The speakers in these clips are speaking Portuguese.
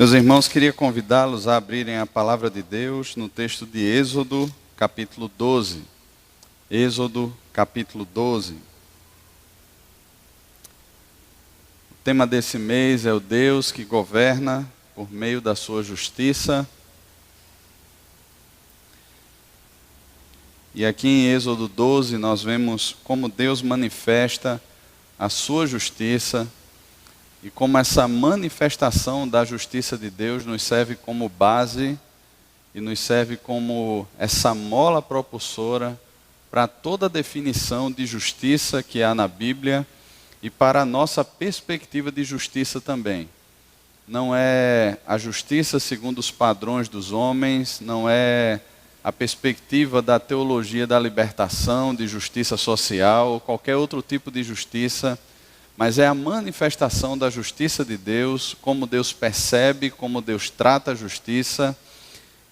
Meus irmãos, queria convidá-los a abrirem a palavra de Deus no texto de Êxodo, capítulo 12. Êxodo, capítulo 12. O tema desse mês é o Deus que governa por meio da sua justiça. E aqui em Êxodo 12 nós vemos como Deus manifesta a sua justiça e como essa manifestação da justiça de Deus nos serve como base e nos serve como essa mola propulsora para toda a definição de justiça que há na Bíblia e para a nossa perspectiva de justiça também. Não é a justiça segundo os padrões dos homens, não é a perspectiva da teologia da libertação, de justiça social, ou qualquer outro tipo de justiça, mas é a manifestação da justiça de Deus, como Deus percebe, como Deus trata a justiça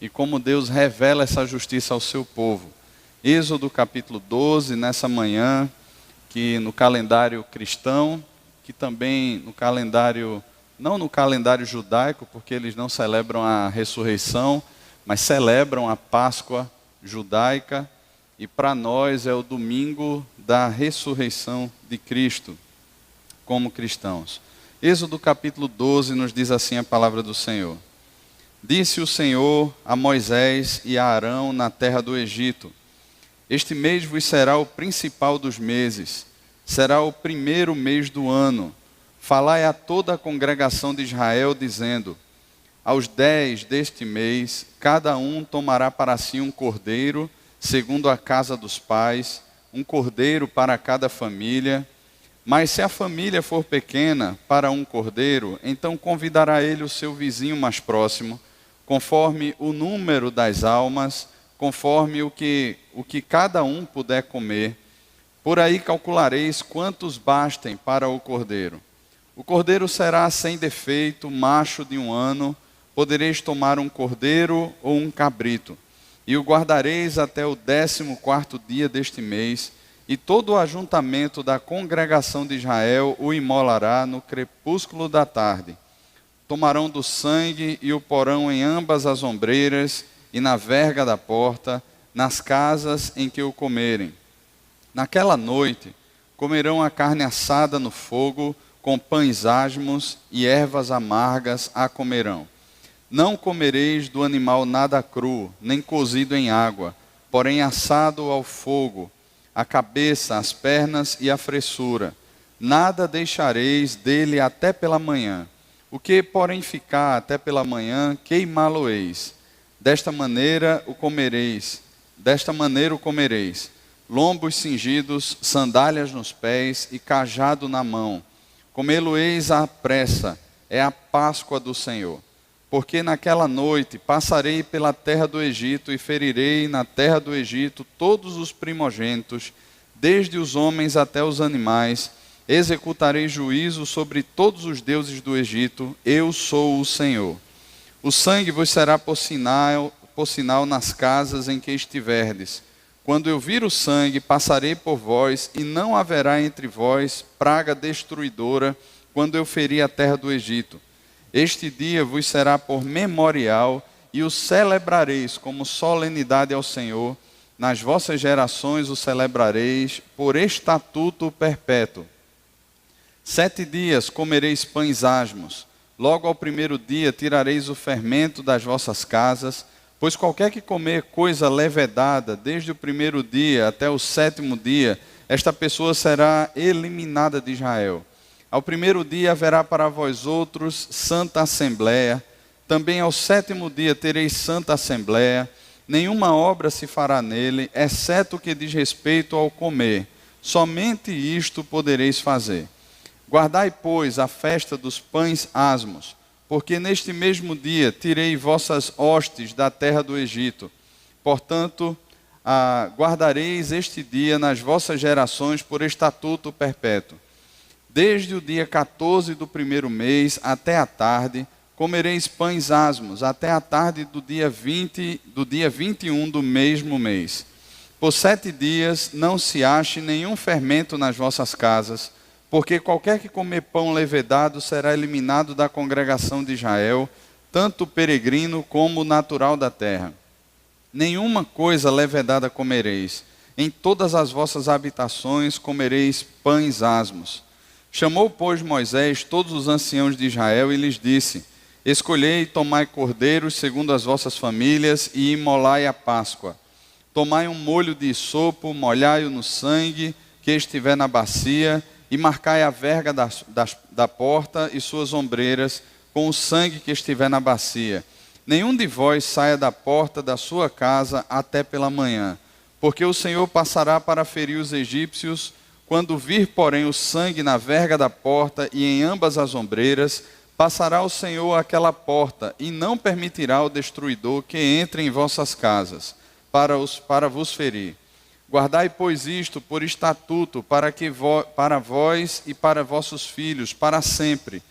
e como Deus revela essa justiça ao seu povo. Êxodo capítulo 12, nessa manhã, que no calendário cristão, que também no calendário, não no calendário judaico, porque eles não celebram a ressurreição, mas celebram a Páscoa judaica, e para nós é o domingo da ressurreição de Cristo, como cristãos. Êxodo capítulo 12 nos diz assim a palavra do Senhor. Disse o Senhor a Moisés e a Arão na terra do Egito: Este mês vos será o principal dos meses, será o primeiro mês do ano. Falai a toda a congregação de Israel, dizendo: Aos 10 deste mês, cada um tomará para si um cordeiro, segundo a casa dos pais, um cordeiro para cada família. Mas se a família for pequena para um cordeiro, então convidará ele o seu vizinho mais próximo, conforme o número das almas, conforme o que cada um puder comer. Por aí calculareis quantos bastem para o cordeiro. O cordeiro será sem defeito, macho de 1 ano. Podereis tomar um cordeiro ou um cabrito, e o guardareis até o 14º dia deste mês, e todo o ajuntamento da congregação de Israel o imolará no crepúsculo da tarde. Tomarão do sangue e o porão em ambas as ombreiras e na verga da porta, nas casas em que o comerem. Naquela noite comerão a carne assada no fogo, com pães asmos e ervas amargas a comerão. Não comereis do animal nada cru, nem cozido em água, porém assado ao fogo, a cabeça, as pernas e a fressura. Nada deixareis dele até pela manhã. O que, porém, ficar até pela manhã, queimá-lo-eis. Desta maneira o comereis. Lombos cingidos, sandálias nos pés e cajado na mão. Comê-lo-eis à pressa, é a Páscoa do Senhor. Porque naquela noite passarei pela terra do Egito e ferirei na terra do Egito todos os primogênitos, desde os homens até os animais. Executarei juízo sobre todos os deuses do Egito. Eu sou o Senhor. O sangue vos será por sinal nas casas em que estiverdes. Quando eu vir o sangue, passarei por vós, e não haverá entre vós praga destruidora, quando eu ferir a terra do Egito. Este dia vos será por memorial, e o celebrareis como solenidade ao Senhor. Nas vossas gerações o celebrareis por estatuto perpétuo. 7 dias comereis pães asmos. Logo ao primeiro dia tirareis o fermento das vossas casas, pois qualquer que comer coisa levedada, desde o primeiro dia até o 7º dia, esta pessoa será eliminada de Israel. Ao primeiro dia haverá para vós outros santa assembleia. Também ao 7º dia tereis santa assembleia. Nenhuma obra se fará nele, exceto o que diz respeito ao comer. Somente isto podereis fazer. Guardai, pois, a festa dos pães asmos, porque neste mesmo dia tirei vossas hostes da terra do Egito. Portanto, guardareis este dia nas vossas gerações por estatuto perpétuo. Desde o dia 14 do primeiro mês até a tarde, comereis pães asmos, até a tarde do dia 21 do mesmo mês. Por 7 dias não se ache nenhum fermento nas vossas casas, porque qualquer que comer pão levedado será eliminado da congregação de Israel. tanto peregrino como natural da terra. Nenhuma coisa levedada comereis. Em todas as vossas habitações comereis pães asmos. Chamou, pois, Moisés todos os anciãos de Israel e lhes disse: escolhei e tomai cordeiros segundo as vossas famílias e imolai a Páscoa. Tomai um molho de isopo, molhai-o no sangue que estiver na bacia e marcai a verga da porta e suas ombreiras com o sangue que estiver na bacia. Nenhum de vós saia da porta da sua casa até pela manhã, porque o Senhor passará para ferir os egípcios. Quando vir, porém, o sangue na verga da porta e em ambas as ombreiras, passará o Senhor àquela porta e não permitirá o destruidor que entre em vossas casas, para vos ferir. Guardai, pois, isto por estatuto para vós e para vossos filhos, para sempre.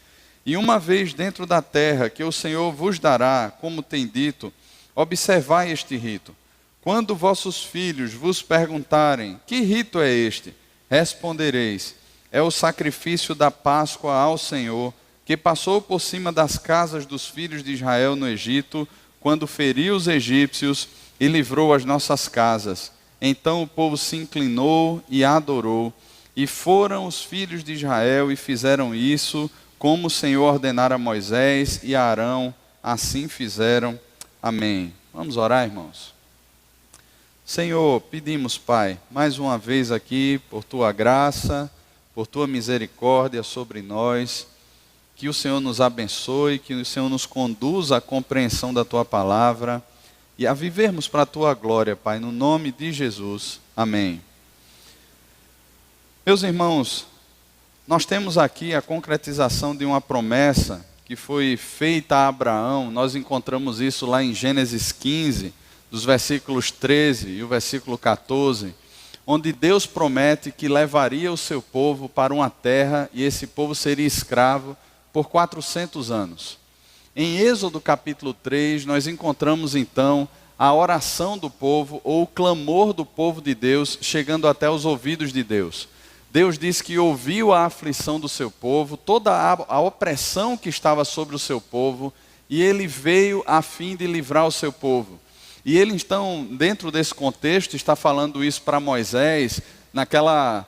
E uma vez dentro da terra que o Senhor vos dará, como tem dito, observai este rito. Quando vossos filhos vos perguntarem: que rito é este? Respondereis: é o sacrifício da Páscoa ao Senhor, que passou por cima das casas dos filhos de Israel no Egito, quando feriu os egípcios e livrou as nossas casas. Então o povo se inclinou e adorou, e foram os filhos de Israel e fizeram isso, como o Senhor ordenara a Moisés e a Arão, assim fizeram. Amém. Vamos orar, irmãos? Senhor, pedimos, Pai, mais uma vez aqui, por Tua graça, por Tua misericórdia sobre nós, que o Senhor nos abençoe, que o Senhor nos conduza à compreensão da Tua palavra e a vivermos para a Tua glória, Pai, no nome de Jesus. Amém. Meus irmãos, nós temos aqui a concretização de uma promessa que foi feita a Abraão. Nós encontramos isso lá em Gênesis 15, dos versículos 13 e o versículo 14, onde Deus promete que levaria o seu povo para uma terra e esse povo seria escravo por 400 anos. Em Êxodo capítulo 3, nós encontramos então a oração do povo, ou o clamor do povo de Deus, chegando até os ouvidos de Deus. Deus diz que ouviu a aflição do seu povo, toda a opressão que estava sobre o seu povo, e ele veio a fim de livrar o seu povo. E ele então, dentro desse contexto, está falando isso para Moisés, naquela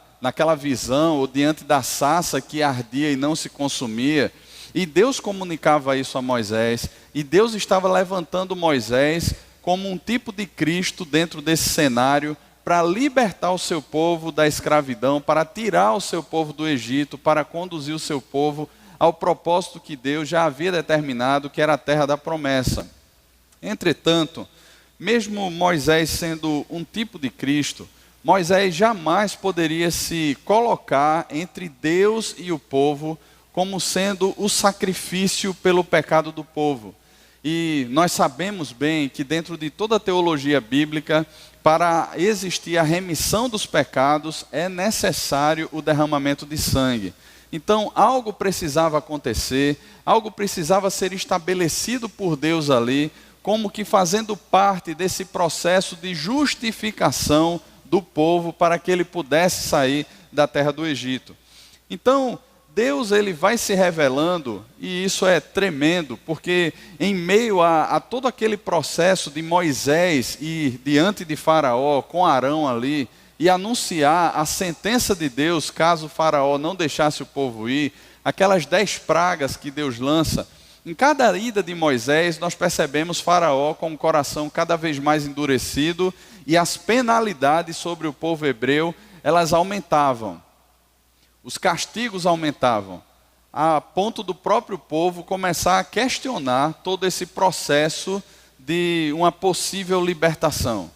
visão, ou diante da sarça que ardia e não se consumia. E Deus comunicava isso a Moisés, e Deus estava levantando Moisés como um tipo de Cristo dentro desse cenário, para libertar o seu povo da escravidão, para tirar o seu povo do Egito, para conduzir o seu povo ao propósito que Deus já havia determinado, que era a terra da promessa. Entretanto, mesmo Moisés sendo um tipo de Cristo, Moisés jamais poderia se colocar entre Deus e o povo como sendo o sacrifício pelo pecado do povo. E nós sabemos bem que dentro de toda a teologia bíblica, para existir a remissão dos pecados, é necessário o derramamento de sangue. Então, algo precisava acontecer, algo precisava ser estabelecido por Deus ali, como que fazendo parte desse processo de justificação do povo, para que ele pudesse sair da terra do Egito. Então, Deus ele vai se revelando, e isso é tremendo, porque em meio a todo aquele processo de Moisés ir diante de Faraó, com Arão ali, e anunciar a sentença de Deus, caso Faraó não deixasse o povo ir, aquelas 10 pragas que Deus lança, em cada ida de Moisés, nós percebemos Faraó com o coração cada vez mais endurecido, e as penalidades sobre o povo hebreu, elas aumentavam. Os castigos aumentavam, a ponto do próprio povo começar a questionar todo esse processo de uma possível libertação.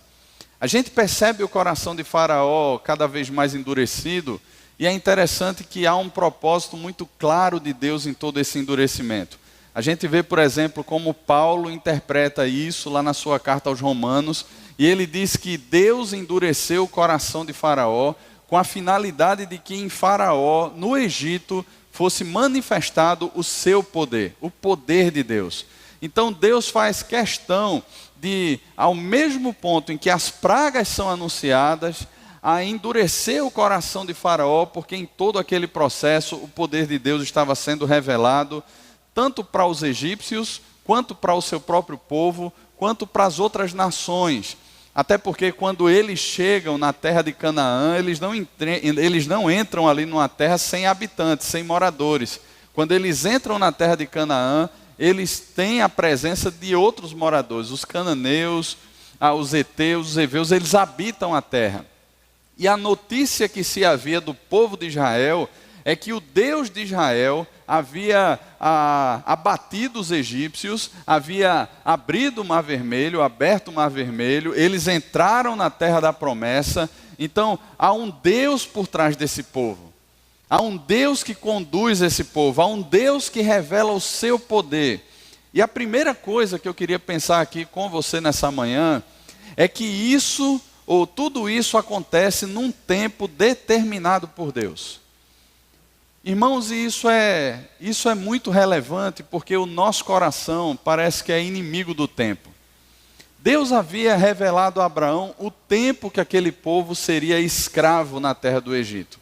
A gente percebe o coração de Faraó cada vez mais endurecido, e é interessante que há um propósito muito claro de Deus em todo esse endurecimento. A gente vê, por exemplo, como Paulo interpreta isso lá na sua carta aos Romanos, e ele diz que Deus endureceu o coração de Faraó, com a finalidade de que em Faraó, no Egito, fosse manifestado o seu poder, o poder de Deus. Então Deus faz questão de, ao mesmo ponto em que as pragas são anunciadas, a endurecer o coração de Faraó, porque em todo aquele processo o poder de Deus estava sendo revelado, tanto para os egípcios, quanto para o seu próprio povo, quanto para as outras nações. Até porque quando eles chegam na terra de Canaã, eles não entram ali numa terra sem habitantes, sem moradores. Quando eles entram na terra de Canaã, eles têm a presença de outros moradores. Os cananeus, os heteus, os heveus, eles habitam a terra. E a notícia que se havia do povo de Israel é que o Deus de Israel havia abatido os egípcios, havia abrido o Mar Vermelho, aberto o Mar Vermelho, eles entraram na terra da promessa. Então, há um Deus por trás desse povo. Há um Deus que conduz esse povo, há um Deus que revela o seu poder. E a primeira coisa que eu queria pensar aqui com você nessa manhã é que tudo isso acontece num tempo determinado por Deus. Irmãos, e isso é muito relevante porque o nosso coração parece que é inimigo do tempo. Deus havia revelado a Abraão o tempo que aquele povo seria escravo na terra do Egito.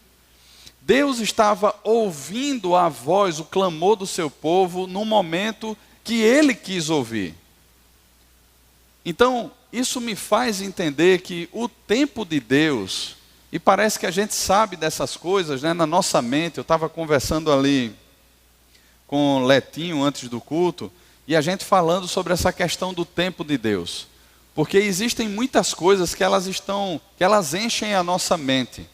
Deus estava ouvindo a voz, o clamor do seu povo no momento que ele quis ouvir. Então, isso me faz entender que o tempo de Deus, e parece que a gente sabe dessas coisas, né, na nossa mente. Eu estava conversando ali com o Letinho antes do culto, e a gente falando sobre essa questão do tempo de Deus. Porque existem muitas coisas que elas enchem a nossa mente.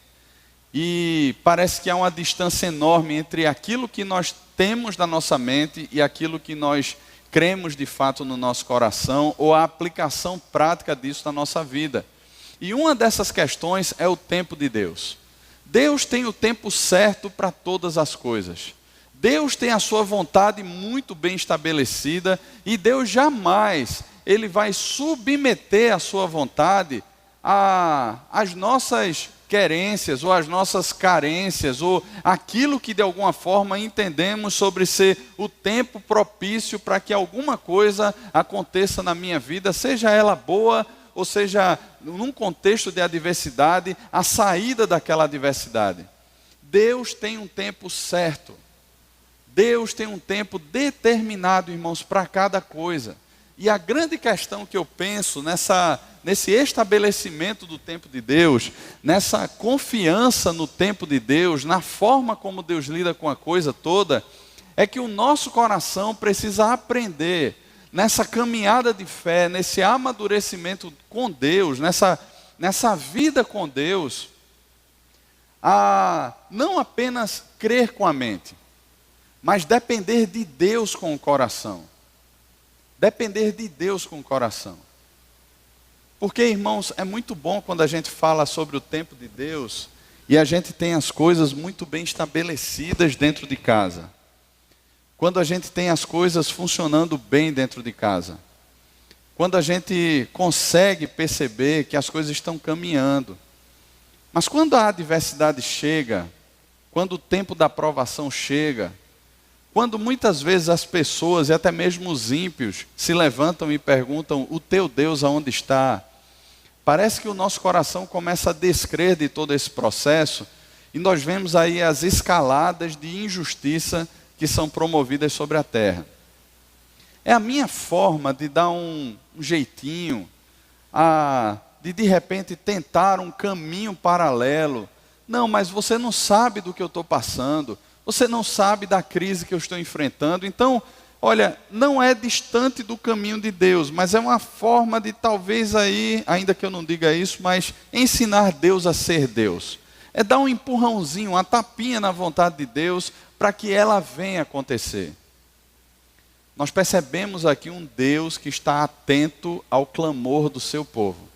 E parece que há uma distância enorme entre aquilo que nós temos na nossa mente e aquilo que nós cremos de fato no nosso coração, ou a aplicação prática disso na nossa vida. E uma dessas questões é o tempo de Deus. Deus tem o tempo certo para todas as coisas. Deus tem a sua vontade muito bem estabelecida, e Deus jamais ele vai submeter a sua vontade às nossas querências, ou às nossas carências, ou aquilo que de alguma forma entendemos sobre ser o tempo propício para que alguma coisa aconteça na minha vida, seja ela boa, ou seja, num contexto de adversidade, a saída daquela adversidade. Deus tem um tempo certo. Deus tem um tempo determinado, irmãos, para cada coisa. E a grande questão que eu penso nesse estabelecimento do tempo de Deus, nessa confiança no tempo de Deus, na forma como Deus lida com a coisa toda, é que o nosso coração precisa aprender nessa caminhada de fé, nesse amadurecimento com Deus, nessa vida com Deus, a não apenas crer com a mente, mas depender de Deus com o coração. Depender de Deus com o coração. Porque, irmãos, é muito bom quando a gente fala sobre o tempo de Deus e a gente tem as coisas muito bem estabelecidas dentro de casa. Quando a gente tem as coisas funcionando bem dentro de casa. Quando a gente consegue perceber que as coisas estão caminhando. Mas quando a adversidade chega, quando o tempo da provação chega, quando muitas vezes as pessoas e até mesmo os ímpios se levantam e perguntam: o teu Deus aonde está? Parece que o nosso coração começa a descrer de todo esse processo, e nós vemos aí as escaladas de injustiça que são promovidas sobre a terra. É a minha forma de dar um jeitinho, de repente tentar um caminho paralelo. Não, mas você não sabe do que eu estou passando, você não sabe da crise que eu estou enfrentando. Então, olha, não é distante do caminho de Deus, mas é uma forma de talvez aí, ainda que eu não diga isso, mas ensinar Deus a ser Deus. É dar um empurrãozinho, uma tapinha na vontade de Deus, para que ela venha acontecer. Nós percebemos aqui um Deus que está atento ao clamor do seu povo.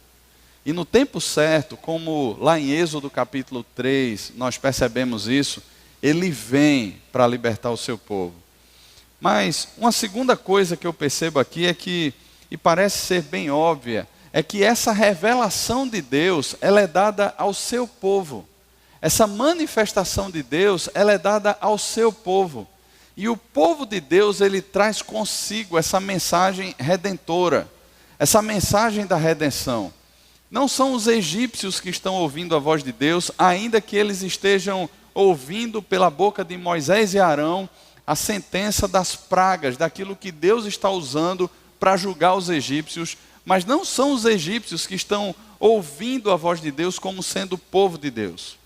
E no tempo certo, como lá em Êxodo capítulo 3, nós percebemos isso, ele vem para libertar o seu povo. Mas uma segunda coisa que eu percebo aqui é que, e parece ser bem óbvia, é que essa revelação de Deus, ela é dada ao seu povo. Essa manifestação de Deus, ela é dada ao seu povo. E o povo de Deus, ele traz consigo essa mensagem redentora, essa mensagem da redenção. Não são os egípcios que estão ouvindo a voz de Deus, ainda que eles estejam ouvindo pela boca de Moisés e Arão a sentença das pragas, daquilo que Deus está usando para julgar os egípcios, mas não são os egípcios que estão ouvindo a voz de Deus como sendo o povo de Deus.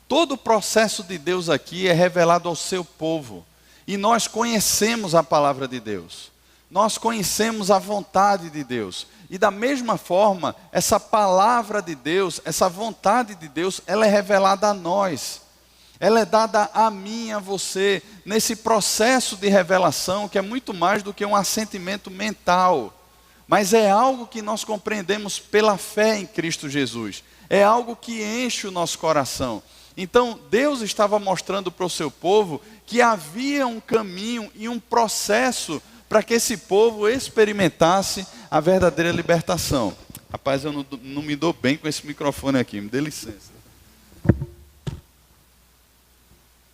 Todo o processo de Deus aqui é revelado ao seu povo, e nós conhecemos a palavra de Deus, nós conhecemos a vontade de Deus, e da mesma forma, essa palavra de Deus, essa vontade de Deus, ela é revelada a nós, ela é dada a mim, a você, nesse processo de revelação, que é muito mais do que um assentimento mental, mas é algo que nós compreendemos pela fé em Cristo Jesus, é algo que enche o nosso coração. Então, Deus estava mostrando para o seu povo que havia um caminho e um processo para que esse povo experimentasse a verdadeira libertação. Rapaz, eu não me dou bem com esse microfone aqui, me dê licença.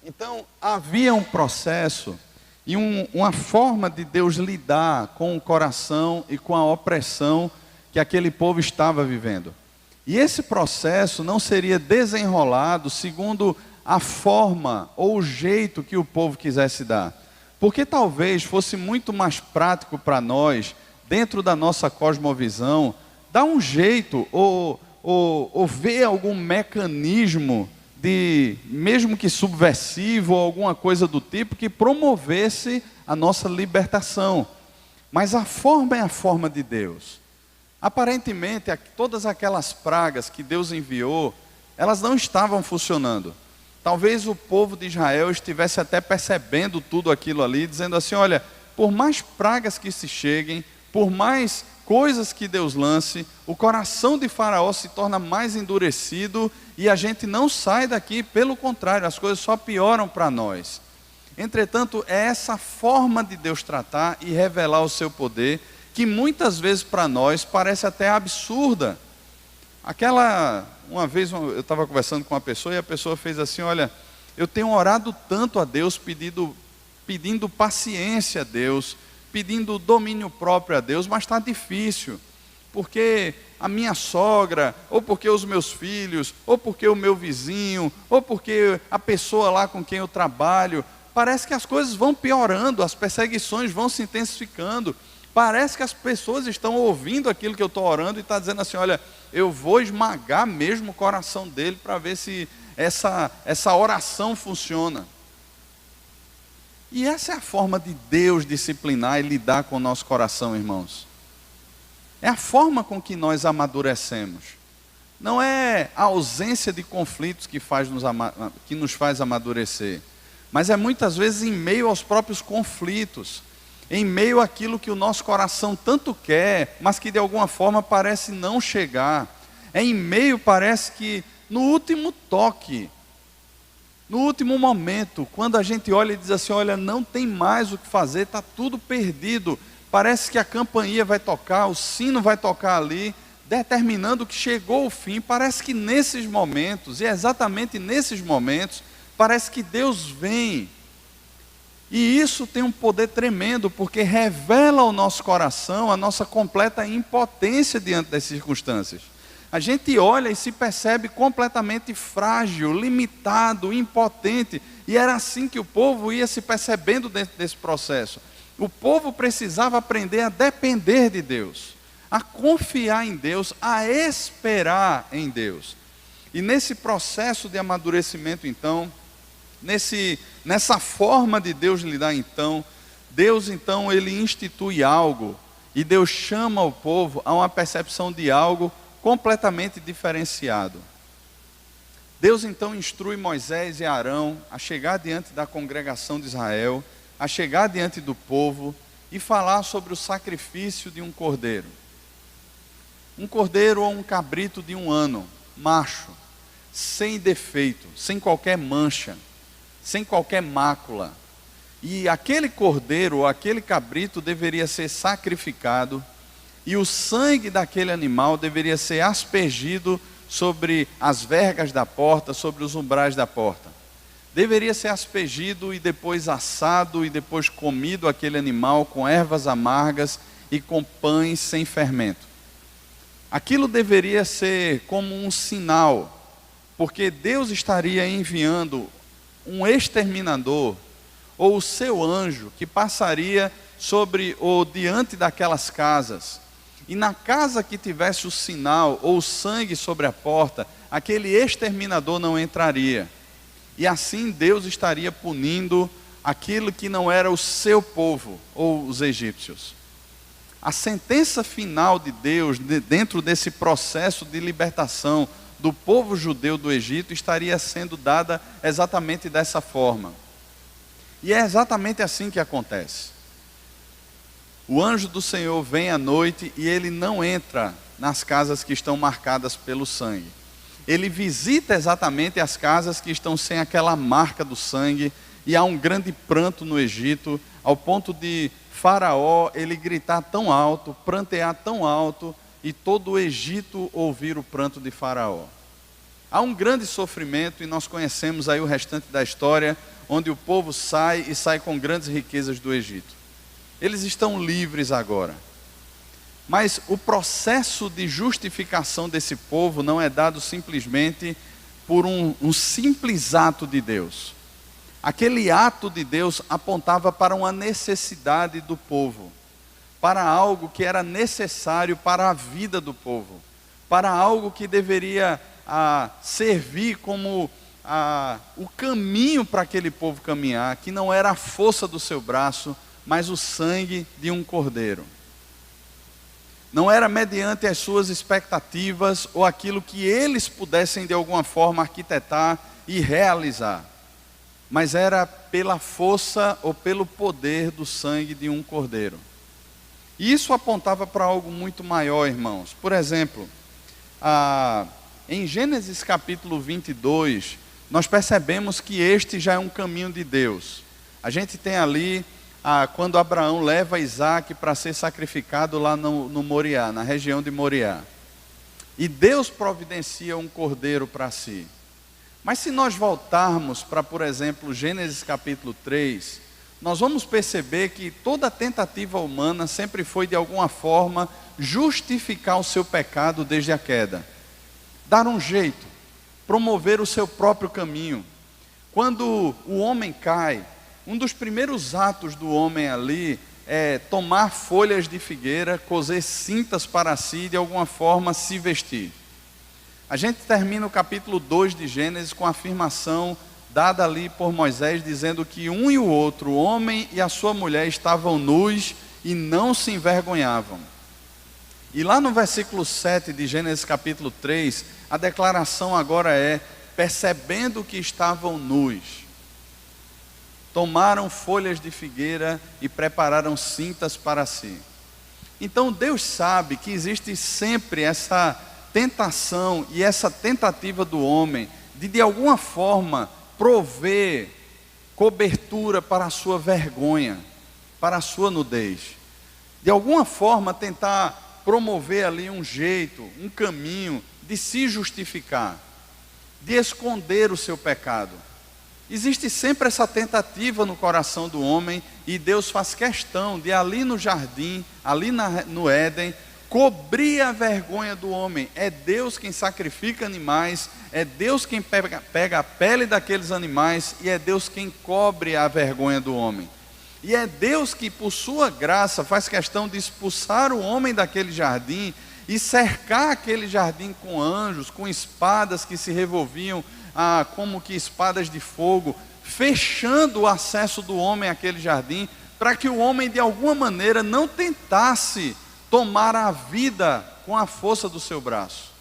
Então, havia um processo e uma forma de Deus lidar com o coração e com a opressão que aquele povo estava vivendo. E esse processo não seria desenrolado segundo a forma ou o jeito que o povo quisesse dar. Porque talvez fosse muito mais prático para nós, dentro da nossa cosmovisão, dar um jeito ou ver algum mecanismo de, mesmo que subversivo ou alguma coisa do tipo, que promovesse a nossa libertação. Mas a forma é a forma de Deus. Aparentemente, todas aquelas pragas que Deus enviou, elas não estavam funcionando. Talvez o povo de Israel estivesse até percebendo tudo aquilo ali, dizendo assim, olha, por mais pragas que se cheguem, por mais coisas que Deus lance, o coração de Faraó se torna mais endurecido e a gente não sai daqui, pelo contrário, as coisas só pioram para nós. Entretanto, é essa forma de Deus tratar e revelar o seu poder, que muitas vezes para nós parece até absurda. Uma vez eu estava conversando com uma pessoa e a pessoa fez assim, olha, eu tenho orado tanto a Deus, pedindo paciência a Deus, pedindo domínio próprio a Deus, mas está difícil, porque a minha sogra, ou porque os meus filhos, ou porque o meu vizinho, ou porque a pessoa lá com quem eu trabalho, parece que as coisas vão piorando, as perseguições vão se intensificando. Parece que as pessoas estão ouvindo aquilo que eu estou orando e está dizendo assim, olha, eu vou esmagar mesmo o coração dele para ver se essa oração funciona. E essa é a forma de Deus disciplinar e lidar com o nosso coração, irmãos. É a forma com que nós amadurecemos. Não é a ausência de conflitos que nos faz amadurecer, mas é muitas vezes em meio aos próprios conflitos, em meio àquilo que o nosso coração tanto quer, mas que de alguma forma parece não chegar. É em meio, parece que no último toque, no último momento, quando a gente olha e diz assim, olha, não tem mais o que fazer, está tudo perdido. Parece que a campainha vai tocar, o sino vai tocar ali, determinando que chegou o fim. Parece que nesses momentos, e é exatamente nesses momentos, parece que Deus vem. E isso tem um poder tremendo, porque revela ao nosso coração a nossa completa impotência diante das circunstâncias. A gente olha e se percebe completamente frágil, limitado, impotente. E era assim que o povo ia se percebendo dentro desse processo. O povo precisava aprender a depender de Deus, a confiar em Deus, a esperar em Deus. E nesse processo de amadurecimento, então, nessa forma de Deus lidar, então, Deus então ele institui algo, e Deus chama o povo a uma percepção de algo completamente diferenciado. Deus então instrui Moisés e Arão a chegar diante da congregação de Israel, a chegar diante do povo e falar sobre o sacrifício de um cordeiro. Um cordeiro ou um cabrito de 1 ano, macho, sem defeito, sem qualquer mancha, sem qualquer mácula. E aquele cordeiro ou aquele cabrito deveria ser sacrificado e o sangue daquele animal deveria ser aspergido sobre as vergas da porta, sobre os umbrais da porta. Deveria ser aspergido e depois assado e depois comido aquele animal com ervas amargas e com pães sem fermento. Aquilo deveria ser como um sinal, porque Deus estaria enviando um exterminador, ou o seu anjo, que passaria sobre ou diante daquelas casas. E na casa que tivesse o sinal ou o sangue sobre a porta, aquele exterminador não entraria. E assim Deus estaria punindo aquilo que não era o seu povo, ou os egípcios. A sentença final de Deus, dentro desse processo de libertação do povo judeu do Egito, estaria sendo dada exatamente dessa forma. E é exatamente assim que acontece. O anjo do Senhor vem à noite e ele não entra nas casas que estão marcadas pelo sangue. Ele visita exatamente as casas que estão sem aquela marca do sangue, e há um grande pranto no Egito, ao ponto de Faraó ele gritar tão alto, prantear tão alto, e todo o Egito ouvir o pranto de Faraó. Há um grande sofrimento, e nós conhecemos aí o restante da história, onde o povo sai e sai com grandes riquezas do Egito. Eles estão livres agora. Mas o processo de justificação desse povo não é dado simplesmente por um simples ato de Deus. Aquele ato de Deus apontava para uma necessidade do povo, para algo que era necessário para a vida do povo, para algo que deveria servir como o caminho para aquele povo caminhar, que não era a força do seu braço, mas o sangue de um cordeiro. Não era mediante as suas expectativas ou aquilo que eles pudessem de alguma forma arquitetar e realizar, mas era pela força ou pelo poder do sangue de um cordeiro. E isso apontava para algo muito maior, irmãos. Por exemplo, em Gênesis capítulo 22, nós percebemos que este já é um caminho de Deus. A gente tem ali, quando Abraão leva Isaac para ser sacrificado lá no Moriá, na região de Moriá. E Deus providencia um cordeiro para si. Mas se nós voltarmos para, por exemplo, Gênesis capítulo 3, nós vamos perceber que toda tentativa humana sempre foi de alguma forma justificar o seu pecado desde a queda. Dar um jeito, promover o seu próprio caminho. Quando o homem cai, um dos primeiros atos do homem ali é tomar folhas de figueira, coser cintas para si e de alguma forma se vestir. A gente termina o capítulo 2 de Gênesis com a afirmação dada ali por Moisés, dizendo que um e o outro, o homem e a sua mulher, estavam nus e não se envergonhavam. E lá no versículo 7 de Gênesis capítulo 3, a declaração agora é: percebendo que estavam nus, tomaram folhas de figueira e prepararam cintas para si. Então Deus sabe que existe sempre essa tentação e essa tentativa do homem de alguma forma prover cobertura para a sua vergonha, para a sua nudez. De alguma forma tentar promover ali um jeito, um caminho de se justificar, de esconder o seu pecado. Existe sempre essa tentativa no coração do homem, e Deus faz questão de ali no jardim, ali no Éden, cobrir a vergonha do homem. É Deus quem sacrifica animais, é Deus quem pega a pele daqueles animais, e é Deus quem cobre a vergonha do homem. E é Deus que, por sua graça, faz questão de expulsar o homem daquele jardim e cercar aquele jardim com anjos, com espadas que se revolviam como que espadas de fogo, fechando o acesso do homem àquele jardim, para que o homem de alguma maneira não tentasse tomar a vida com a força do seu braço,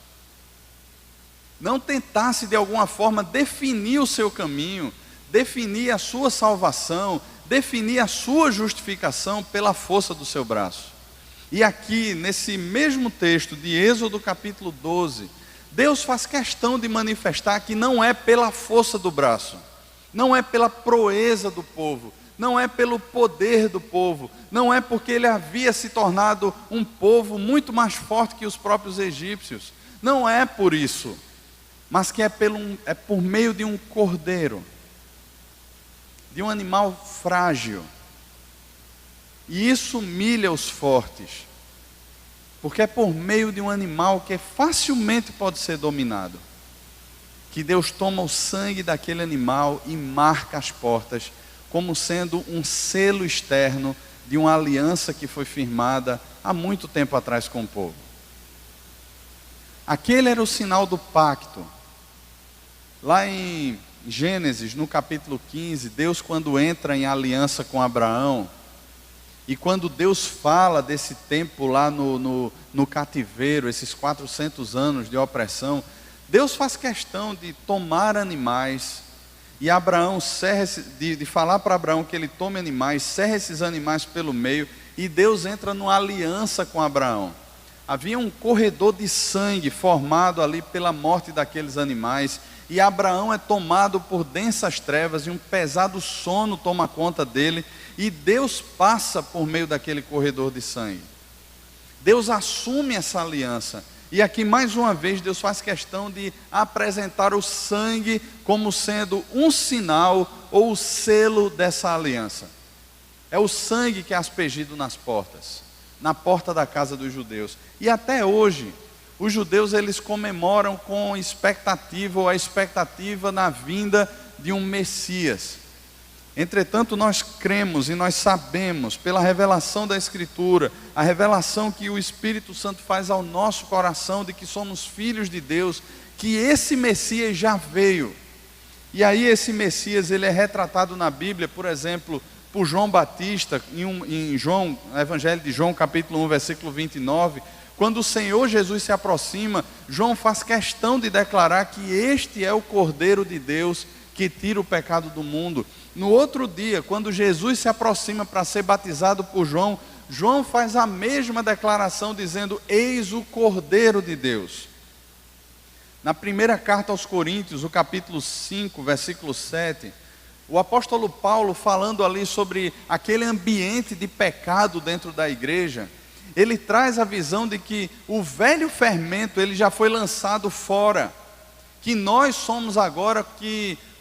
não tentasse de alguma forma definir o seu caminho, definir a sua salvação, definir a sua justificação pela força do seu braço. E aqui, nesse mesmo texto de Êxodo capítulo 12, Deus faz questão de manifestar que não é pela força do braço, não é pela proeza do povo, não é pelo poder do povo, não é porque ele havia se tornado um povo muito mais forte que os próprios egípcios, não é por isso, mas que é por meio de um cordeiro, de um animal frágil. E isso humilha os fortes, porque é por meio de um animal que facilmente pode ser dominado, que Deus toma o sangue daquele animal e marca as portas, como sendo um selo externo de uma aliança que foi firmada há muito tempo atrás com o povo. Aquele era o sinal do pacto. Lá em Gênesis, no capítulo 15, Deus, quando entra em aliança com Abraão, e quando Deus fala desse tempo lá no cativeiro, esses 400 anos de opressão, Deus faz questão de tomar animais, e Abraão de falar para Abraão que ele tome animais, serra esses animais pelo meio, e Deus entra numa aliança com Abraão. Havia um corredor de sangue formado ali pela morte daqueles animais, e Abraão é tomado por densas trevas, e um pesado sono toma conta dele, e Deus passa por meio daquele corredor de sangue. Deus assume essa aliança, e aqui mais uma vez Deus faz questão de apresentar o sangue como sendo um sinal ou o selo dessa aliança. É o sangue que é aspergido nas portas, na porta da casa dos judeus. E até hoje, os judeus eles comemoram com expectativa, ou a expectativa na vinda de um Messias. Entretanto, nós cremos e nós sabemos, pela revelação da Escritura, a revelação que o Espírito Santo faz ao nosso coração, de que somos filhos de Deus, que esse Messias já veio. E aí esse Messias, ele é retratado na Bíblia, por exemplo, por João Batista, no Evangelho de João, capítulo 1, versículo 29, quando o Senhor Jesus se aproxima, João faz questão de declarar que este é o Cordeiro de Deus que tira o pecado do mundo. No outro dia, quando Jesus se aproxima para ser batizado por João, João faz a mesma declaração dizendo: eis o Cordeiro de Deus. Na primeira carta aos Coríntios, o capítulo 5, versículo 7, o apóstolo Paulo, falando ali sobre aquele ambiente de pecado dentro da igreja, ele traz a visão de que o velho fermento ele já foi lançado fora, que nós somos agora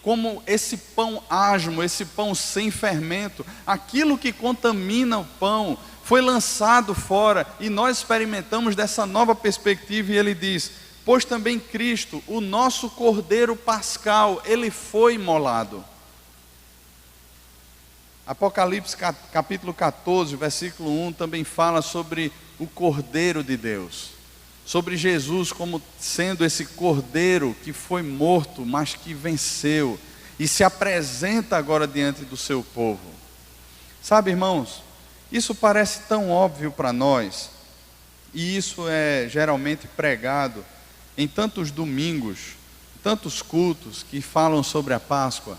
como esse pão asmo, esse pão sem fermento, aquilo que contamina o pão foi lançado fora, e nós experimentamos dessa nova perspectiva. E ele diz: pois também Cristo, o nosso Cordeiro Pascal, ele foi imolado. Apocalipse capítulo 14, versículo 1, também fala sobre o Cordeiro de Deus, sobre Jesus como sendo esse Cordeiro que foi morto, mas que venceu, e se apresenta agora diante do seu povo. Sabe, irmãos, isso parece tão óbvio para nós, e isso é geralmente pregado em tantos domingos, tantos cultos que falam sobre a Páscoa.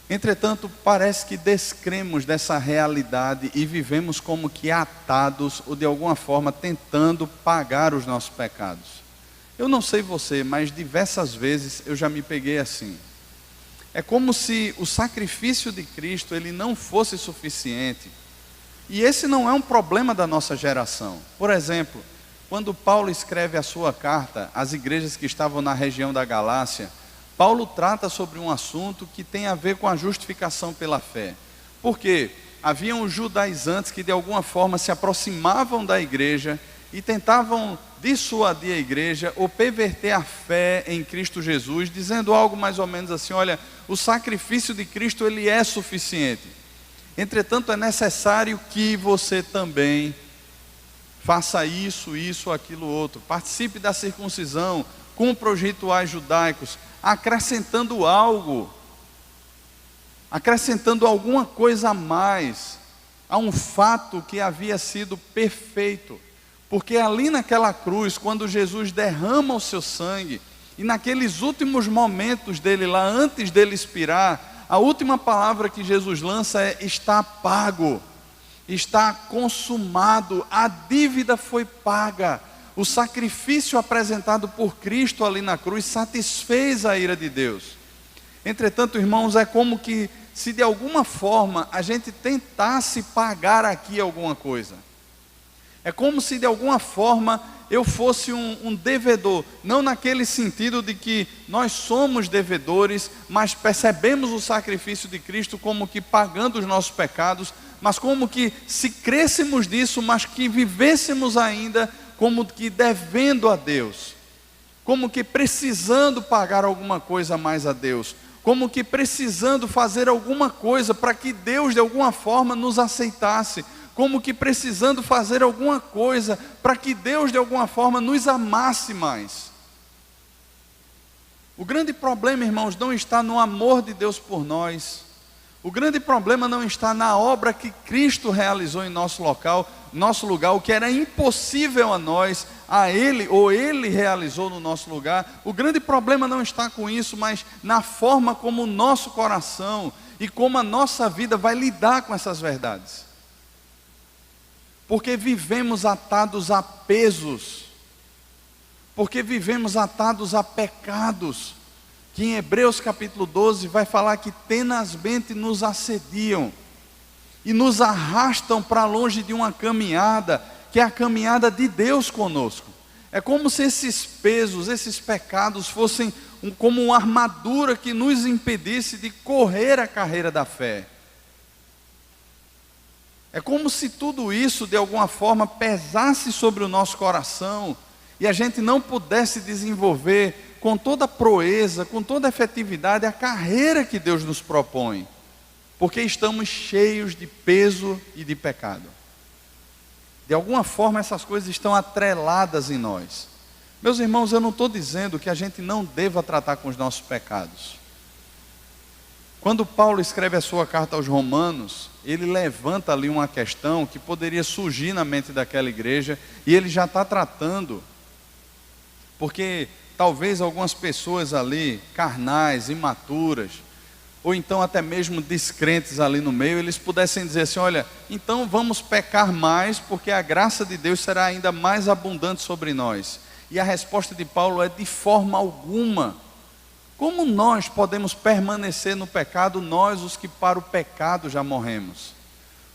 Entretanto, parece que descremos dessa realidade e vivemos como que atados, ou de alguma forma tentando pagar os nossos pecados. Eu não sei você, mas diversas vezes eu já me peguei assim. É como se o sacrifício de Cristo ele não fosse suficiente. E esse não é um problema da nossa geração. Por exemplo, quando Paulo escreve a sua carta às igrejas que estavam na região da Galácia, Paulo trata sobre um assunto que tem a ver com a justificação pela fé. Porque haviam os judaizantes que de alguma forma se aproximavam da igreja e tentavam dissuadir a igreja ou perverter a fé em Cristo Jesus, dizendo algo mais ou menos assim: olha, o sacrifício de Cristo ele é suficiente. Entretanto, é necessário que você também faça isso, aquilo, outro. Participe da circuncisão, cumpra os rituais judaicos, acrescentando algo, acrescentando alguma coisa a mais, a um fato que havia sido perfeito. Porque ali naquela cruz, quando Jesus derrama o seu sangue, e naqueles últimos momentos dele lá, antes dele expirar, a última palavra que Jesus lança é: está pago, está consumado, a dívida foi paga. O sacrifício apresentado por Cristo ali na cruz satisfez a ira de Deus. Entretanto, irmãos, é como que se de alguma forma a gente tentasse pagar aqui alguma coisa. É como se de alguma forma eu fosse um devedor, não naquele sentido de que nós somos devedores, mas percebemos o sacrifício de Cristo como que pagando os nossos pecados, mas como que se crêssemos disso, mas que vivêssemos ainda como que devendo a Deus, como que precisando pagar alguma coisa a mais a Deus, como que precisando fazer alguma coisa para que Deus de alguma forma nos aceitasse, como que precisando fazer alguma coisa para que Deus de alguma forma nos amasse mais. O grande problema, irmãos, não está no amor de Deus por nós. O grande problema não está na obra que Cristo realizou em nosso lugar, o que era impossível a nós, a Ele, ou Ele realizou no nosso lugar. O grande problema não está com isso, mas na forma como o nosso coração e como a nossa vida vai lidar com essas verdades. Porque vivemos atados a pesos, porque vivemos atados a pecados, que em Hebreus capítulo 12 vai falar que tenazmente nos assediam e nos arrastam para longe de uma caminhada, que é a caminhada de Deus conosco. É como se esses pesos, esses pecados fossem como uma armadura que nos impedisse de correr a carreira da fé. É como se tudo isso de alguma forma pesasse sobre o nosso coração e a gente não pudesse desenvolver com toda a proeza, com toda a efetividade, a carreira que Deus nos propõe, porque estamos cheios de peso e de pecado. De alguma forma essas coisas estão atreladas em nós. Meus irmãos, eu não estou dizendo que a gente não deva tratar com os nossos pecados. Quando Paulo escreve a sua carta aos Romanos, ele levanta ali uma questão que poderia surgir na mente daquela igreja, e ele já está tratando, porque talvez algumas pessoas ali, carnais, imaturas, ou então até mesmo descrentes ali no meio, eles pudessem dizer assim: olha, então vamos pecar mais, porque a graça de Deus será ainda mais abundante sobre nós. E a resposta de Paulo é: de forma alguma. Como nós podemos permanecer no pecado, nós os que para o pecado já morremos?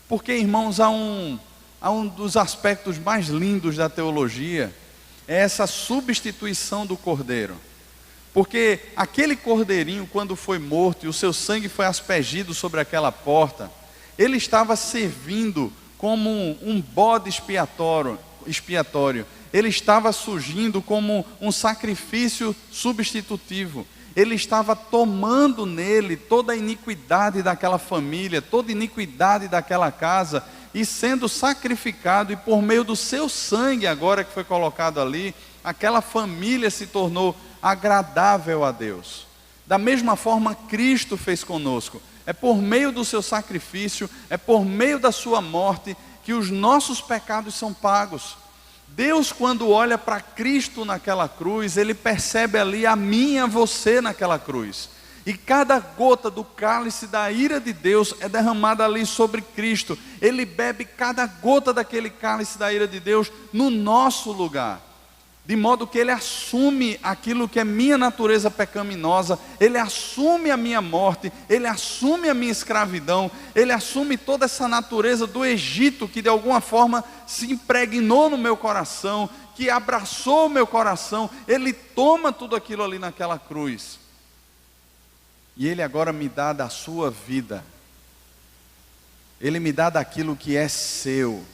Porque, irmãos, há um dos aspectos mais lindos da teologia, é essa substituição do cordeiro. Porque aquele cordeirinho, quando foi morto e o seu sangue foi aspergido sobre aquela porta, ele estava servindo como um bode expiatório. Ele estava surgindo como um sacrifício substitutivo. Ele estava tomando nele toda a iniquidade daquela família, toda a iniquidade daquela casa, e sendo sacrificado, e por meio do seu sangue agora que foi colocado ali, aquela família se tornou agradável a Deus. Da mesma forma Cristo fez conosco. É por meio do seu sacrifício, é por meio da sua morte, que os nossos pecados são pagos. Deus, quando olha para Cristo naquela cruz, Ele percebe ali a mim e a você naquela cruz. E cada gota do cálice da ira de Deus é derramada ali sobre Cristo. Ele bebe cada gota daquele cálice da ira de Deus no nosso lugar. De modo que Ele assume aquilo que é minha natureza pecaminosa, Ele assume a minha morte, Ele assume a minha escravidão, Ele assume toda essa natureza do Egito que de alguma forma se impregnou no meu coração, que abraçou o meu coração. Ele toma tudo aquilo ali naquela cruz. E Ele agora me dá da sua vida. Ele me dá daquilo que é seu.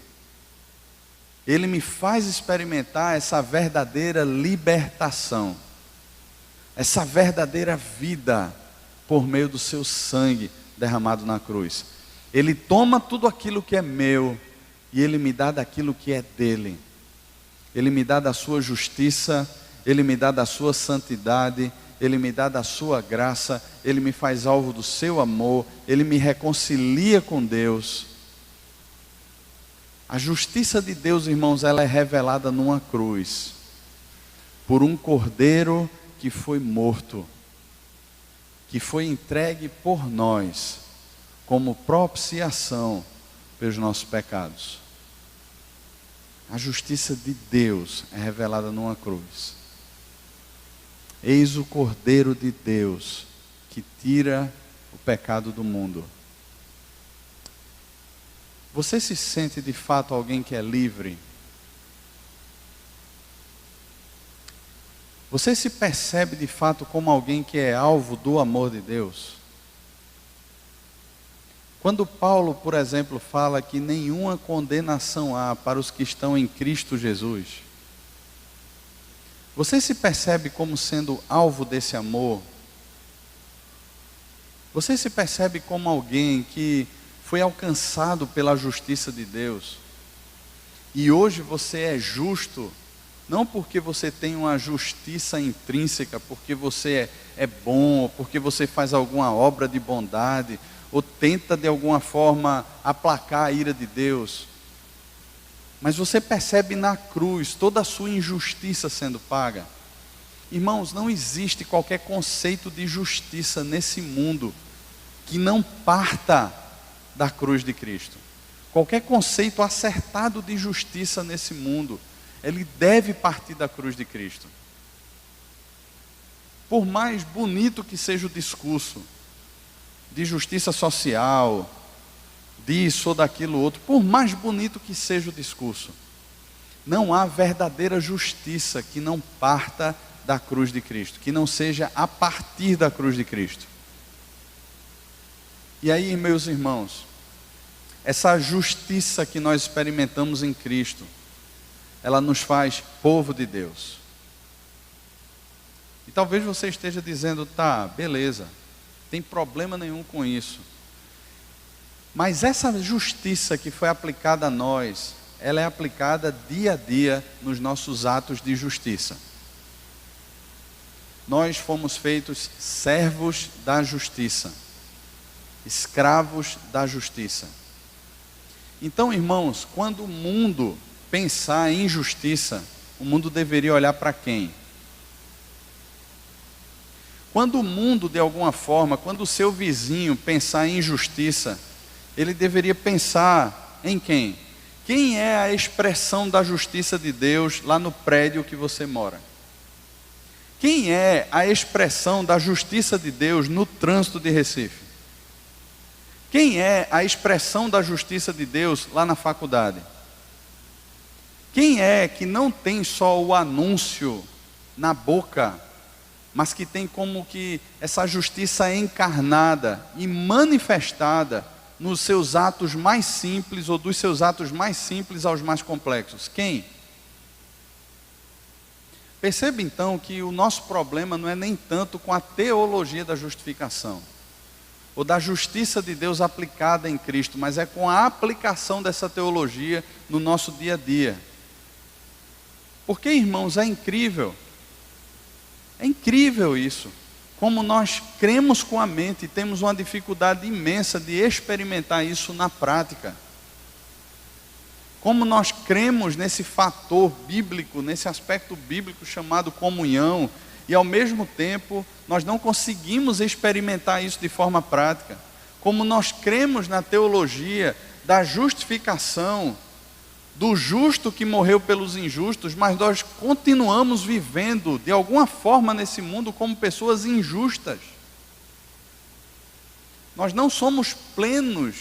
Ele me faz experimentar essa verdadeira libertação, essa verdadeira vida, por meio do seu sangue derramado na cruz. Ele toma tudo aquilo que é meu, e Ele me dá daquilo que é dele. Ele me dá da sua justiça, Ele me dá da sua santidade, Ele me dá da sua graça, Ele me faz alvo do seu amor, Ele me reconcilia com Deus. A justiça de Deus, irmãos, ela é revelada numa cruz, por um cordeiro que foi morto, que foi entregue por nós, como propiciação pelos nossos pecados. A justiça de Deus é revelada numa cruz. Eis o Cordeiro de Deus, que tira o pecado do mundo. Você se sente de fato alguém que é livre? Você se percebe de fato como alguém que é alvo do amor de Deus? Quando Paulo, por exemplo, fala que nenhuma condenação há para os que estão em Cristo Jesus, você se percebe como sendo alvo desse amor? Você se percebe como alguém que foi alcançado pela justiça de Deus, e hoje você é justo, não porque você tem uma justiça intrínseca, porque você é bom, ou porque você faz alguma obra de bondade, ou tenta de alguma forma aplacar a ira de Deus, mas você percebe na cruz toda a sua injustiça sendo paga. Irmãos, não existe qualquer conceito de justiça nesse mundo que não parta da cruz de Cristo. Qualquer conceito acertado de justiça nesse mundo, ele deve partir da cruz de Cristo. Por mais bonito que seja o discurso de justiça social, disso ou daquilo outro, por mais bonito que seja o discurso, não há verdadeira justiça que não parta da cruz de Cristo, que não seja a partir da cruz de Cristo. E aí, meus irmãos, essa justiça que nós experimentamos em Cristo, ela nos faz povo de Deus. E talvez você esteja dizendo, tá, beleza, tem problema nenhum com isso. Mas essa justiça que foi aplicada a nós, ela é aplicada dia a dia nos nossos atos de justiça. Nós fomos feitos servos da justiça, escravos da justiça. Então, irmãos, quando o mundo pensar em justiça, o mundo deveria olhar para quem? Quando o mundo, de alguma forma, quando o seu vizinho pensar em justiça, ele deveria pensar em quem? Quem é a expressão da justiça de Deus lá no prédio que você mora? Quem é a expressão da justiça de Deus no trânsito de Recife? Quem é a expressão da justiça de Deus lá na faculdade? Quem é que não tem só o anúncio na boca, mas que tem como que essa justiça encarnada e manifestada nos seus atos mais simples, ou dos seus atos mais simples aos mais complexos? Quem? Perceba então que o nosso problema não é nem tanto com a teologia da justificação, ou da justiça de Deus aplicada em Cristo, mas é com a aplicação dessa teologia no nosso dia a dia. Porque, irmãos, é incrível isso, como nós cremos com a mente e temos uma dificuldade imensa de experimentar isso na prática. Como nós cremos nesse fator bíblico, nesse aspecto bíblico chamado comunhão, e ao mesmo tempo nós não conseguimos experimentar isso de forma prática. Como nós cremos na teologia da justificação, do justo que morreu pelos injustos, mas nós continuamos vivendo de alguma forma nesse mundo como pessoas injustas. Nós não somos plenos.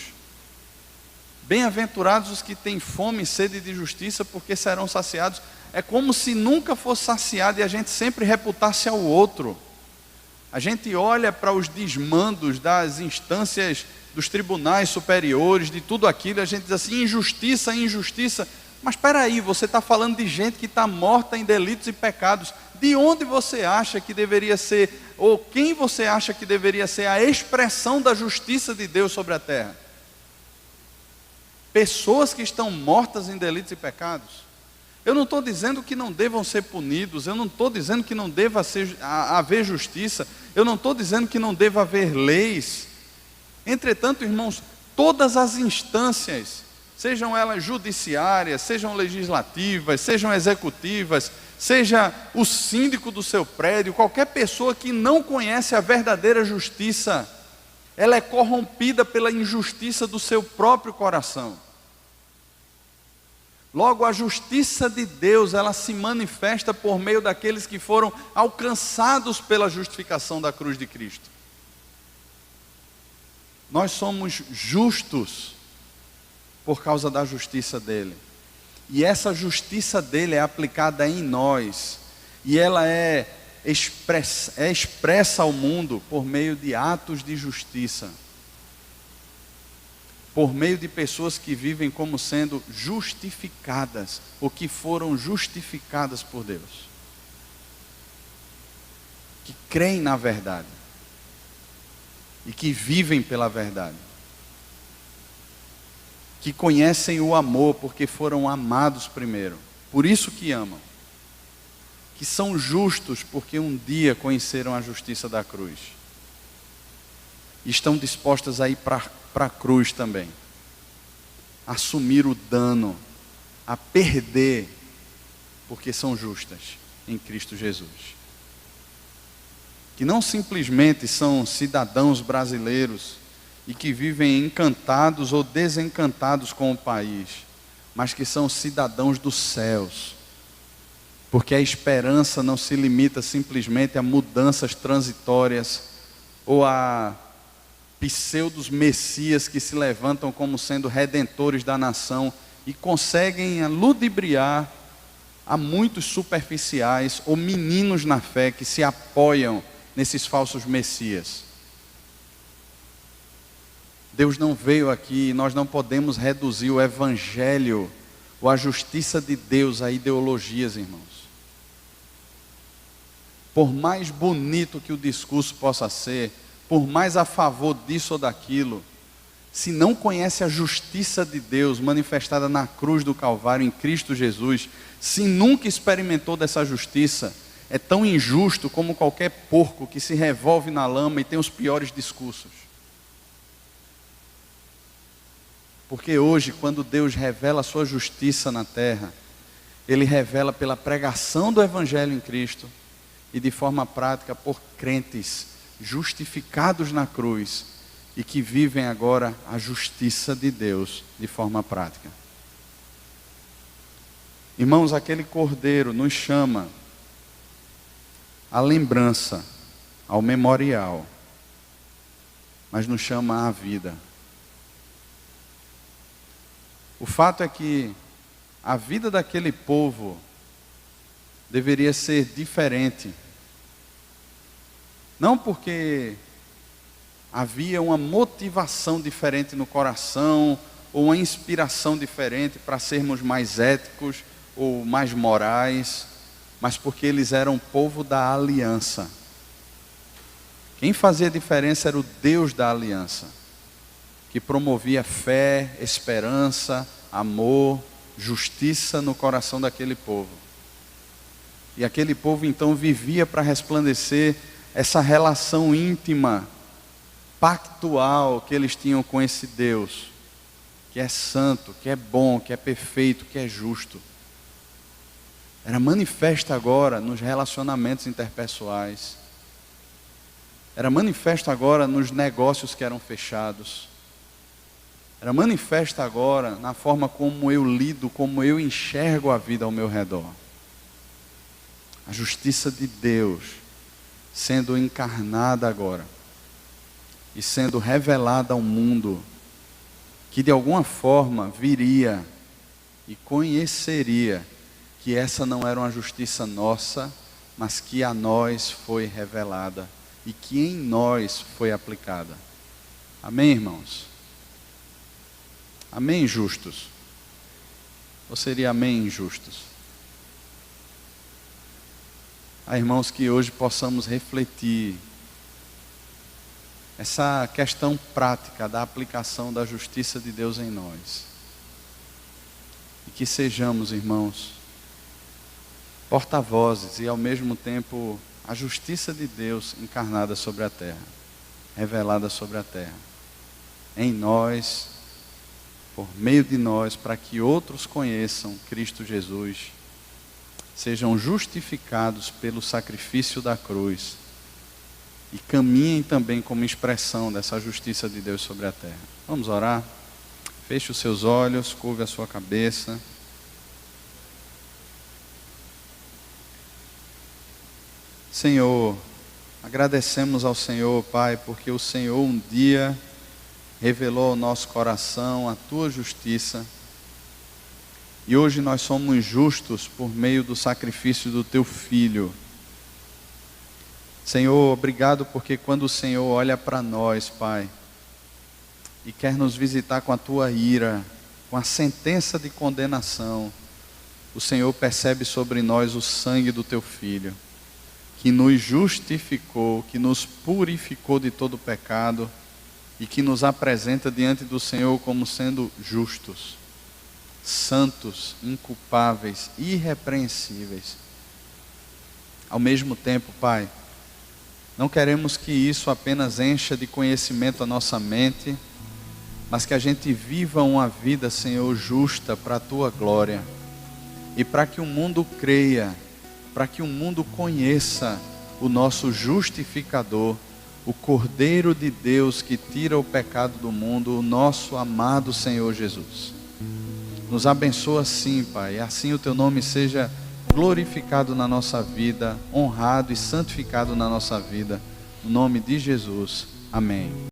Bem-aventurados os que têm fome e sede de justiça, porque serão saciados. É como se nunca fosse saciado e a gente sempre reputasse ao outro. A gente olha para os desmandos das instâncias, dos tribunais superiores, de tudo aquilo, a gente diz assim, injustiça, injustiça. Mas espera aí, você está falando de gente que está morta em delitos e pecados. De onde você acha que deveria ser, ou quem você acha que deveria ser a expressão da justiça de Deus sobre a terra? Pessoas que estão mortas em delitos e pecados. Eu não estou dizendo que não devam ser punidos, eu não estou dizendo que não deva haver justiça, eu não estou dizendo que não deva haver leis. Entretanto, irmãos, todas as instâncias, sejam elas judiciárias, sejam legislativas, sejam executivas, seja o síndico do seu prédio, qualquer pessoa que não conhece a verdadeira justiça, ela é corrompida pela injustiça do seu próprio coração. Logo, a justiça de Deus, ela se manifesta por meio daqueles que foram alcançados pela justificação da cruz de Cristo. Nós somos justos por causa da justiça dele. E essa justiça dele é aplicada em nós. E ela é expressa ao mundo por meio de atos de justiça. Por meio de pessoas que vivem como sendo justificadas, ou que foram justificadas por Deus. Que creem na verdade. e que vivem pela verdade, que conhecem o amor porque foram amados primeiro, por isso que amam, que são justos porque um dia conheceram a justiça da cruz, e estão dispostas a ir para a cruz também, assumir o dano, a perder, porque são justas em Cristo Jesus. Que não simplesmente são cidadãos brasileiros e que vivem encantados ou desencantados com o país, mas que são cidadãos dos céus, porque a esperança não se limita simplesmente a mudanças transitórias ou a pseudos messias que se levantam como sendo redentores da nação e conseguem ludibriar a muitos superficiais ou meninos na fé que se apoiam nesses falsos messias. Deus não veio aqui, nós não podemos reduzir o evangelho ou a justiça de Deus a ideologias, irmãos. Por mais bonito que o discurso possa ser, por mais a favor disso ou daquilo, se não conhece a justiça de Deus manifestada na cruz do Calvário em Cristo Jesus, se nunca experimentou dessa justiça, é tão injusto como qualquer porco que se revolve na lama e tem os piores discursos. Porque hoje, quando Deus revela a sua justiça na terra, Ele revela pela pregação do Evangelho em Cristo e de forma prática por crentes justificados na cruz e que vivem agora a justiça de Deus de forma prática. Irmãos, aquele cordeiro nos chama à lembrança, ao memorial, mas nos chama à vida. O fato é que a vida daquele povo deveria ser diferente. Não porque havia uma motivação diferente no coração, ou uma inspiração diferente para sermos mais éticos ou mais morais, mas porque eles eram o povo da aliança. Quem fazia diferença era o Deus da aliança, que promovia fé, esperança, amor, justiça no coração daquele povo. E aquele povo então vivia para resplandecer essa relação íntima, pactual que eles tinham com esse Deus, que é santo, que é bom, que é perfeito, que é justo. Era manifesto agora nos relacionamentos interpessoais. Era manifesto agora nos negócios que eram fechados. Era manifesto agora na forma como eu lido, como eu enxergo a vida ao meu redor. A justiça de Deus sendo encarnada agora e sendo revelada ao mundo, que de alguma forma viria e conheceria que essa não era uma justiça nossa, mas que a nós foi revelada e que em nós foi aplicada. Amém, irmãos? Amém, justos? Ou seria amém, injustos? Irmãos, que hoje possamos refletir essa questão prática da aplicação da justiça de Deus em nós. E que sejamos, irmãos, porta-vozes e ao mesmo tempo a justiça de Deus encarnada sobre a terra, revelada sobre a terra, em nós, por meio de nós, para que outros conheçam Cristo Jesus, sejam justificados pelo sacrifício da cruz e caminhem também como expressão dessa justiça de Deus sobre a terra. Vamos orar? Feche os seus olhos, curve a sua cabeça. Senhor, agradecemos ao Senhor, Pai, porque o Senhor um dia revelou ao nosso coração a Tua justiça, e hoje nós somos justos por meio do sacrifício do Teu Filho. Senhor, obrigado porque quando o Senhor olha para nós, Pai, e quer nos visitar com a Tua ira, com a sentença de condenação, o Senhor percebe sobre nós o sangue do Teu Filho, que que nos justificou, que nos purificou de todo pecado e que nos apresenta diante do Senhor como sendo justos, santos, inculpáveis, irrepreensíveis. Ao mesmo tempo, Pai, não queremos que isso apenas encha de conhecimento a nossa mente, mas que a gente viva uma vida, Senhor, justa para a Tua glória. E para que o mundo creia, para que o mundo conheça o nosso justificador, o Cordeiro de Deus que tira o pecado do mundo, o nosso amado Senhor Jesus. Nos abençoa assim, Pai, e assim o Teu nome seja glorificado na nossa vida, honrado e santificado na nossa vida. No nome de Jesus. Amém.